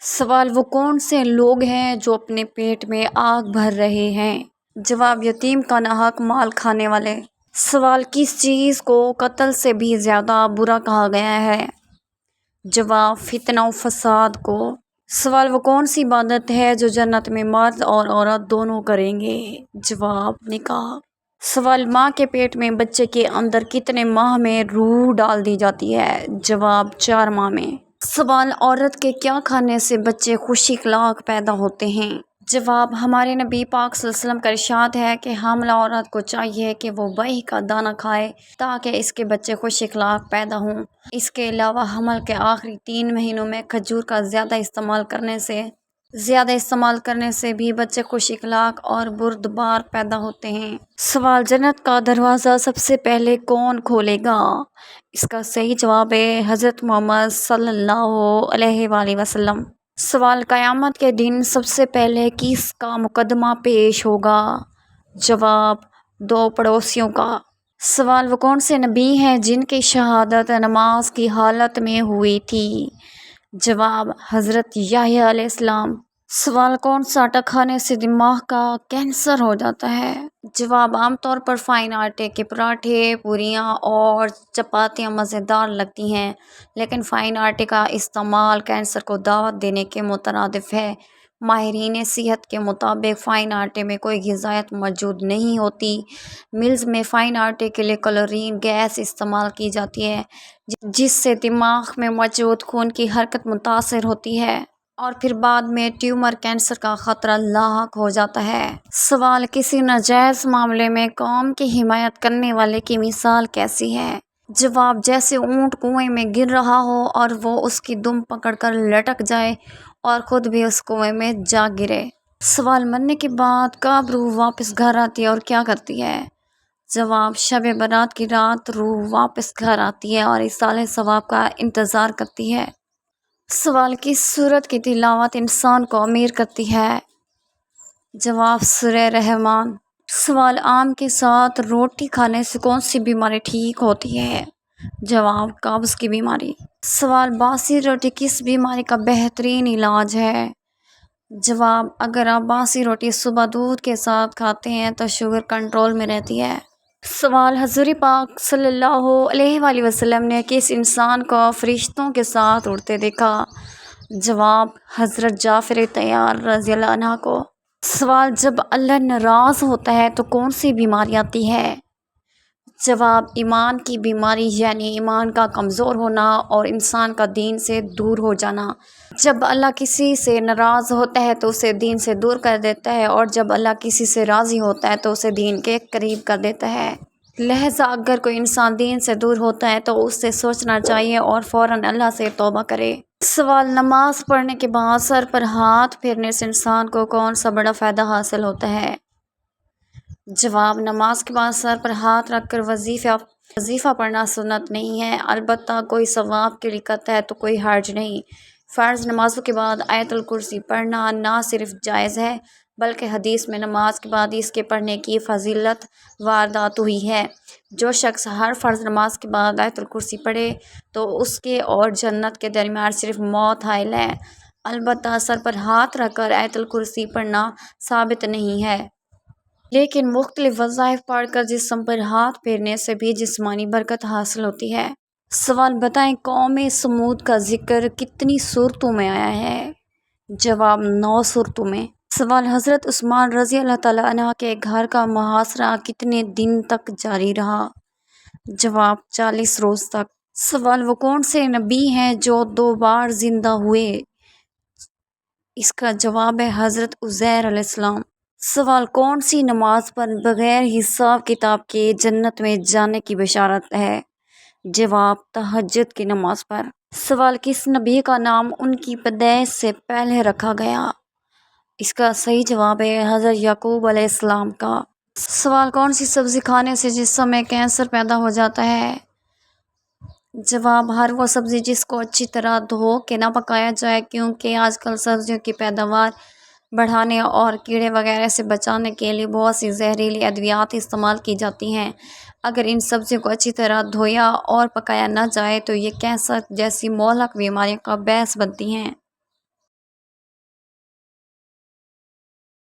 سوال: وہ کون سے لوگ ہیں جو اپنے پیٹ میں آگ بھر رہے ہیں؟ جواب: یتیم کا ناحق مال کھانے والے۔ سوال: کس چیز کو قتل سے بھی زیادہ برا کہا گیا ہے؟ جواب: فتنہ و فساد کو۔ سوال: وہ کون سی عبادت ہے جو جنت میں مرد اور عورت دونوں کریں گے؟ جواب: نکاح۔ سوال: ماں کے پیٹ میں بچے کے اندر کتنے ماہ میں روح ڈال دی جاتی ہے؟ جواب: 4 ماہ میں۔ سوال: عورت کے کیا کھانے سے بچے خوش اخلاق پیدا ہوتے ہیں؟ جواب: ہمارے نبی پاک صلی اللہ علیہ وسلم کا ارشاد ہے کہ حاملہ عورت کو چاہیے کہ وہ بہی کا دانہ کھائے تاکہ اس کے بچے خوش اخلاق پیدا ہوں۔ اس کے علاوہ حمل کے آخری 3 مہینوں میں کھجور کا زیادہ استعمال کرنے سے بھی بچے خوش اخلاق اور بردبار پیدا ہوتے ہیں۔ سوال: جنت کا دروازہ سب سے پہلے کون کھولے گا؟ اس کا صحیح جواب ہے حضرت محمد صلی اللہ علیہ وآلہ وسلم۔ سوال: قیامت کے دن سب سے پہلے کس کا مقدمہ پیش ہوگا؟ جواب: 2 پڑوسیوں کا۔ سوال: وہ کون سے نبی ہیں جن کی شہادت نماز کی حالت میں ہوئی تھی؟ جواب: حضرت یحییٰ علیہ السلام۔ سوال: کون سا آٹا کھانے سے دماغ کا کینسر ہو جاتا ہے؟ جواب: عام طور پر فائن آٹے کے پراٹھے، پوریاں اور چپاتیاں مزیدار لگتی ہیں، لیکن فائن آٹے کا استعمال کینسر کو دعوت دینے کے مترادف ہے۔ ماہرین صحت کے مطابق فائن آٹے میں کوئی غذائیت موجود نہیں ہوتی۔ ملز میں فائن آٹے کے لیے کلورین گیس استعمال کی جاتی ہے جس سے دماغ میں موجود خون کی حرکت متاثر ہوتی ہے اور پھر بعد میں ٹیومر کینسر کا خطرہ لاحق ہو جاتا ہے۔ سوال: کسی ناجائز معاملے میں قوم کی حمایت کرنے والے کی مثال کیسی ہے؟ جواب: جیسے اونٹ کنویں میں گر رہا ہو اور وہ اس کی دم پکڑ کر لٹک جائے اور خود بھی اس کنویں میں جا گرے۔ سوال: مرنے کے بعد کب روح واپس گھر آتی ہے اور کیا کرتی ہے؟ جواب: شب برات کی رات روح واپس گھر آتی ہے اور ایصال ثواب کا انتظار کرتی ہے۔ سوال: کس سورت کی تلاوت انسان کو امیر کرتی ہے؟ جواب: سورہ رحمان۔ سوال: آم کے ساتھ روٹی کھانے سے کون سی بیماری ٹھیک ہوتی ہے؟ جواب: قبض کی بیماری۔ سوال: باسی روٹی کس بیماری کا بہترین علاج ہے؟ جواب: اگر آپ باسی روٹی صبح دودھ کے ساتھ کھاتے ہیں تو شوگر کنٹرول میں رہتی ہے۔ سوال: حضور پاک صلی اللہ علیہ وآلہ وسلم نے کس انسان کو فرشتوں کے ساتھ اڑتے دیکھا؟ جواب: حضرت جعفر طیار رضی اللہ عنہ کو۔ سوال: جب اللہ ناراض ہوتا ہے تو کون سی بیماری آتی ہے؟ جواب: ایمان کی بیماری، یعنی ایمان کا کمزور ہونا اور انسان کا دین سے دور ہو جانا۔ جب اللہ کسی سے ناراض ہوتا ہے تو اسے دین سے دور کر دیتا ہے اور جب اللہ کسی سے راضی ہوتا ہے تو اسے دین کے قریب کر دیتا ہے۔ لہٰذا اگر کوئی انسان دین سے دور ہوتا ہے تو اسے سوچنا چاہیے اور فوراً اللہ سے توبہ کرے۔ سوال: نماز پڑھنے کے بعد سر پر ہاتھ پھیرنے سے انسان کو کون سا بڑا فائدہ حاصل ہوتا ہے؟ جواب: نماز کے بعد سر پر ہاتھ رکھ کر وظیفہ پڑھنا سنت نہیں ہے، البتہ کوئی ثواب کے لیے کرتا ہے تو کوئی حرج نہیں۔ فرض نمازوں کے بعد آیت الکرسی پڑھنا نہ صرف جائز ہے بلکہ حدیث میں نماز کے بعد اس کے پڑھنے کی فضیلت واردات ہوئی ہے۔ جو شخص ہر فرض نماز کے بعد آیت الکرسی پڑھے تو اس کے اور جنت کے درمیان صرف موت حائل ہے، البتہ سر پر ہاتھ رکھ کر آیت الکرسی پڑھنا ثابت نہیں ہے۔ لیکن مختلف وظائف پڑھ کر جسم پر ہاتھ پھیرنے سے بھی جسمانی برکت حاصل ہوتی ہے۔ سوال: بتائیں قوم سمود کا ذکر کتنی صورتوں میں آیا ہے؟ جواب: 9 صورتوں میں۔ سوال: حضرت عثمان رضی اللہ تعالیٰ عنہ کے گھر کا محاصرہ کتنے دن تک جاری رہا؟ جواب: 40 روز تک۔ سوال: وہ کون سے نبی ہیں جو 2 بار زندہ ہوئے؟ اس کا جواب ہے حضرت عزیر علیہ السلام۔ سوال: کون سی نماز پر بغیر حساب کتاب کے جنت میں جانے کی بشارت ہے؟ جواب: تہجد کی نماز پر۔ سوال: کس نبی کا نام ان کی پیدائش سے پہلے رکھا گیا؟ اس کا صحیح جواب ہے حضرت یعقوب علیہ السلام کا۔ سوال: کون سی سبزی کھانے سے جسم میں کینسر پیدا ہو جاتا ہے؟ جواب: ہر وہ سبزی جس کو اچھی طرح دھو کے نہ پکایا جائے، کیونکہ آج کل سبزیوں کی پیداوار بڑھانے اور کیڑے وغیرہ سے بچانے کے لیے بہت سی زہریلی ادویات استعمال کی جاتی ہیں۔ اگر ان سبزیوں کو اچھی طرح دھویا اور پکایا نہ جائے تو یہ کینسر جیسی مہلک بیماریوں کا باعث بنتی ہیں۔